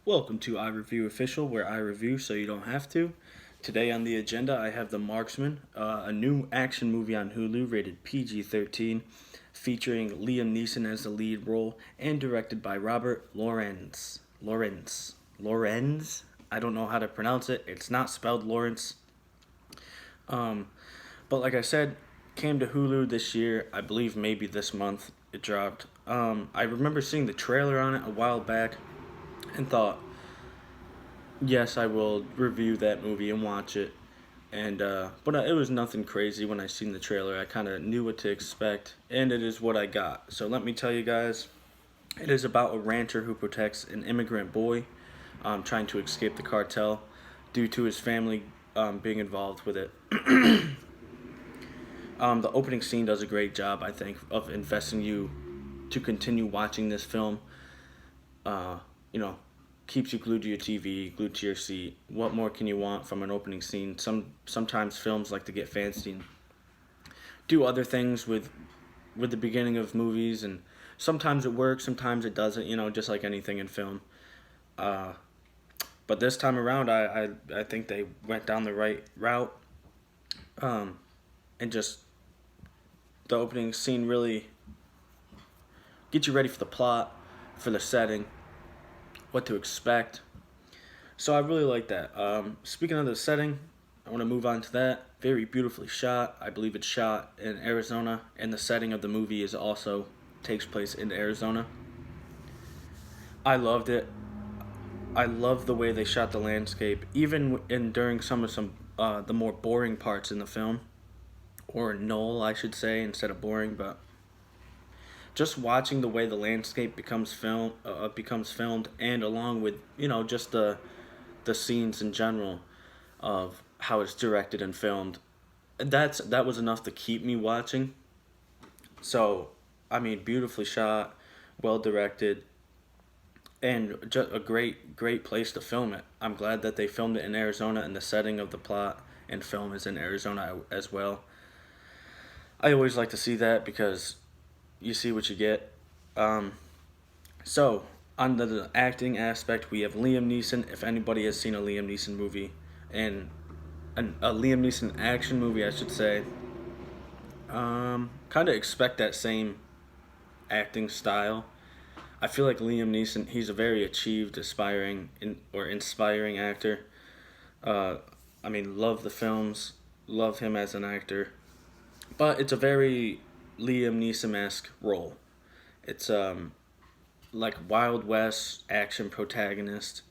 Welcome to iReview Official, where I review so you don't have to. Today on the agenda, I have The Marksman, a new action movie on Hulu rated PG-13, featuring Liam Neeson as the lead role and directed by Robert Lorenz. Lorenz? I don't know how to pronounce it. It's not spelled Lawrence. But like I said, came to Hulu this year. I believe maybe this month it dropped. I remember seeing the trailer on it a while back and thought, yes, I will review that movie and watch it. And but it was nothing crazy when I seen the trailer. I kind of knew what to expect, and it is what I got. So let me tell you guys, it is about a rancher who protects an immigrant boy trying to escape the cartel due to his family being involved with it. The opening scene does a great job, I think, of investing you to continue watching this film. You know, keeps you glued to your TV, glued to your seat. What more can you want from an opening scene? Sometimes films like to get fancy and do other things with the beginning of movies, and sometimes it works, sometimes it doesn't. Just like anything in film. But this time around, I think they went down the right route, and just the opening scene really get you ready for the plot, for the setting, what to expect. So I really like that. Speaking of the setting, I want to move on to that. Very beautifully shot. I believe it's shot in Arizona, and the setting of the movie is also takes place in Arizona. I loved it. I love the way they shot the landscape, even during some the more boring parts in the film, or null, I should say, instead of boring. But just watching the way the landscape becomes filmed, and along with just the scenes in general of how it's directed and filmed, that was enough to keep me watching. So, I mean, beautifully shot, well directed, and just a great place to film it. I'm glad that they filmed it in Arizona, and the setting of the plot and film is in Arizona as well. I always like to see that because you see what you get. So, on the acting aspect, we have Liam Neeson. If anybody has seen a Liam Neeson movie, and a Liam Neeson action movie, I should say, kind of expect that same acting style. I feel like Liam Neeson, he's a very achieved, inspiring actor. I mean, love the films, love him as an actor. But it's a very Liam Neeson-esque role. It's like Wild West action protagonist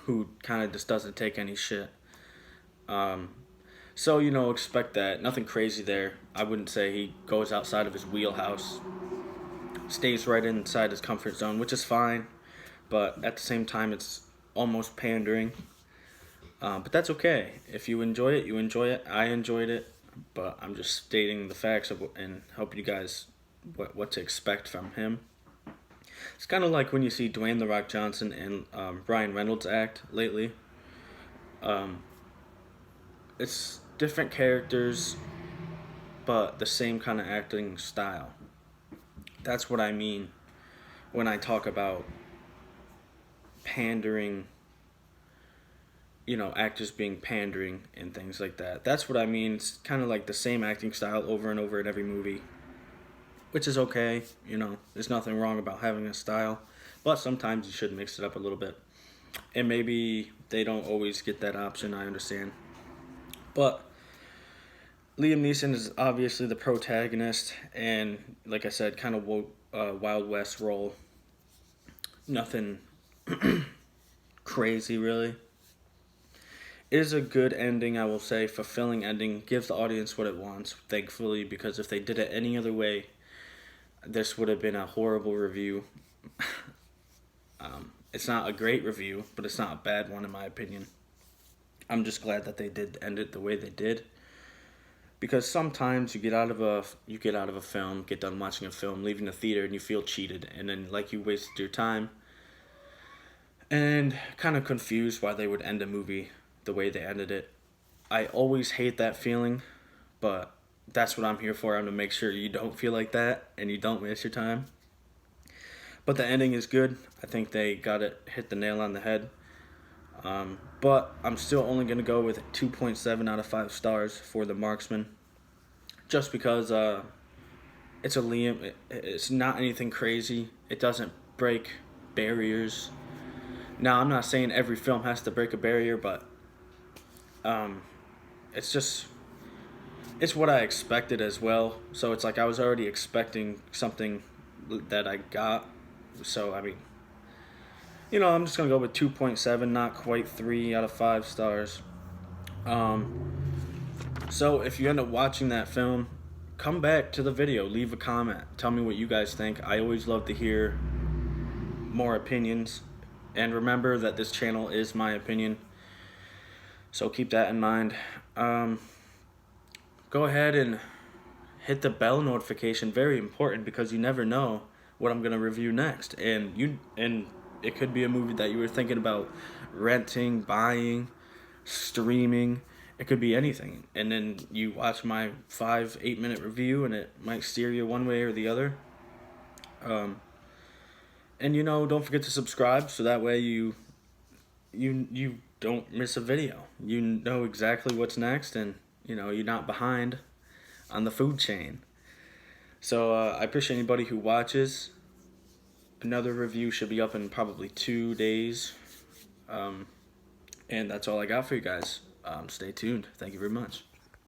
who kind of just doesn't take any shit. So expect that. Nothing crazy there. I wouldn't say he goes outside of his wheelhouse. Stays right inside his comfort zone, which is fine. But at the same time, it's almost pandering. But that's okay. If you enjoy it, you enjoy it. I enjoyed it. But I'm just stating the facts and helping you guys what to expect from him. It's kind of like when you see Dwayne "The Rock" Johnson and Ryan Reynolds act lately. It's different characters, but the same kind of acting style. That's what I mean when I talk about pandering, actors being pandering and things like that. That's what I mean. It's kind of like the same acting style over and over in every movie, which is okay. There's nothing wrong about having a style, but sometimes you should mix it up a little bit. And maybe they don't always get that option, I understand. But Liam Neeson is obviously the protagonist, and like I said, kind of Wild West role. Nothing crazy, really. It is a good ending, I will say, fulfilling ending. Gives the audience what it wants, thankfully, because if they did it any other way, this would have been a horrible review. It's not a great review, but it's not a bad one in my opinion. I'm just glad that they did end it the way they did, because sometimes you get out of a film, get done watching a film, leaving the theater, and you feel cheated, and then like you wasted your time, and kind of confused why they would end a movie the way they ended it. I always hate that feeling, but that's what I'm here for. I'm to make sure you don't feel like that and you don't waste your time. But the ending is good. I think they hit the nail on the head. But I'm still only going to go with 2.7 out of 5 stars for the Marksman. Just because it's a Liam. It's not anything crazy. It doesn't break barriers. Now, I'm not saying every film has to break a barrier, but it's just, it's what I expected as well. So it's like I was already expecting something that I got. So, I mean, I'm just going to go with 2.7, not quite 3 out of 5 stars. So if you end up watching that film, come back to the video, leave a comment, tell me what you guys think. I always love to hear more opinions. And remember that this channel is my opinion. So keep that in mind. Go ahead and hit the bell notification. Very important, because you never know what I'm going to review next. And it could be a movie that you were thinking about renting, buying, streaming. It could be anything. And then you watch my 5-8 minute review and it might steer you one way or the other. And don't forget to subscribe, so that way you don't miss a video. You know exactly what's next, and you're not behind on the food chain. So I appreciate anybody who watches. Another review should be up in probably 2 days. And that's all I got for you guys. Stay tuned. Thank you very much.